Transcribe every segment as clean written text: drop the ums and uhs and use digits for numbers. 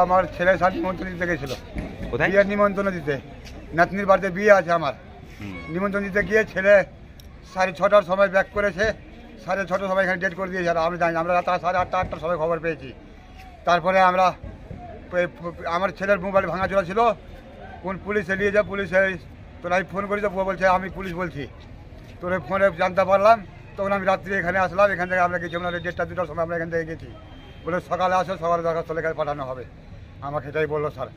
আমার ছেলে সাথে নিমন্ত্রণ দিতে গেছিল, বিয়ের নিমন্ত্রণ দিতে। নাতনির বাড়িতে বিয়ে আছে আমার, নিমন্ত্রণ দিতে গিয়ে ছেলে 6:30টার সময় ব্যাক করেছে, 6:30টার সময় এখানে ডেট করে দিয়েছে। আমি জানি, আমরা রাত 8:30 8টার সময় খবর পেয়েছি। তারপরে আমরা আমার ছেলের মোবাইল ভাঙা চলা ছিল, কোন পুলিশে নিয়ে যা, পুলিশে তোরা ফোন করেছে, বলছে আমি পুলিশ বলছি। তোর ফোনে জানতে পারলাম, তখন আমি রাত্রি এখানে আসলাম। এখান থেকে আমরা গেছি, আমরা 1:30 2টার সময় আমরা এখান থেকে গেছি। বলে সকালে আসো, সকালে দরখাস্ত লেখা পাঠানো হবে। আমাকে এটাই বললো স্যার।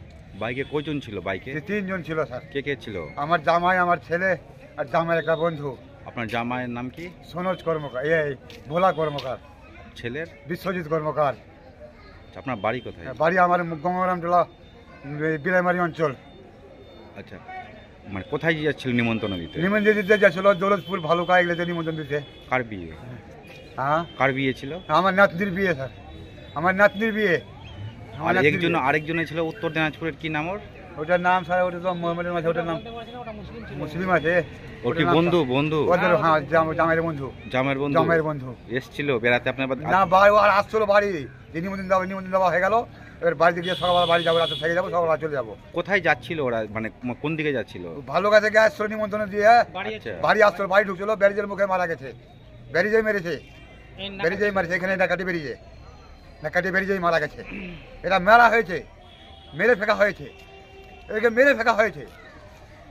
বাইকে কয়জন ছিল? বাইকে 3 জন ছিল স্যার। কে কে ছিল? আমার জামাই, আমার ছেলে আর জামাইয়ের একটা বন্ধু। আপনার জামাইয়ের নাম কি? সনোজ কর্মকার, ভোলা কর্মকার। ছেলের? বিশ্বজিৎ কর্মকার। আপনার বাড়ি কোথায়? বাড়ি আমার গঙ্গারাম টোলা, বিলাইমারি অঞ্চল। আচ্ছা, মানে কোথায় যাচ্ছিল নিমন্ত্রণ দিতে? নিমন্ত্রণ দিতে যাচ্ছিল দৌলতপুর ভালুকা এগুলোতে নিমন্ত্রণ দিতে। কার বিয়ে? হ্যাঁ, কার বিয়ে ছিল? আমার নাতনির বিয়ে স্যার, আমার নাতনির বিয়ে। আরেকজনের ছিল উত্তর দিনাজপুরের, কি নাম ওর? ওটার নাম স্যার, ওটা তো মোহাম্মদের মাঝে, ওটার নাম মুসলিম আছে। ওর কি বন্ধু? বন্ধু? হ্যাঁ, জামাইয়ের বন্ধু। জামাইয়ের বন্ধু? জামাইয়ের বন্ধু এসছিল বেড়াতে আপনার? না, বাড়ি আর আসছিল, বাড়ি যে নিমন্ত্রণ দেওয়া হয়ে গেল। এবার বাড়িতে গিয়ে সকালবেলা বাড়ি যাবো, রাতে থেকে যাবো, সকালবেলা চলে যাবো। কোথায় যাচ্ছিল ওরা, মানে কোন দিকে যাচ্ছিল? ভালুকা থেকে আসছিল নিমন্ত্রণ দিয়ে, বাড়ি আসছিল, বাড়ি ঢুকছিল, ব্যারিজের মুখে মারা গেছে। ব্যারিজে মেরেছে, ব্যারিজেই মারেছে, এখানে ডাকাটি বেরিয়ে, ডাকাটি বেরিয়েই মারা গেছে। এটা মেরা হয়েছে, মেরে ফেঁকা হয়েছে, এদিকে মেরে ফেঁকা হয়েছে,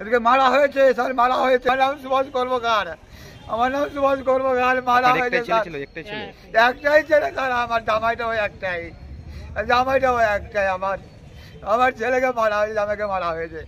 এদিকে মারা হয়েছে স্যার, মারা হয়েছে। আমার নাম সুভাষ কর্মকার, আমার নাম সুভাষ কর্মকার। মারা হয়েছে একটাই ছেলে স্যার, আমার জামাইটাও একটাই, জামাইটাও একটাই। আমার ছেলেকে মারা হয়েছে, জামাইকে মারা হয়েছে।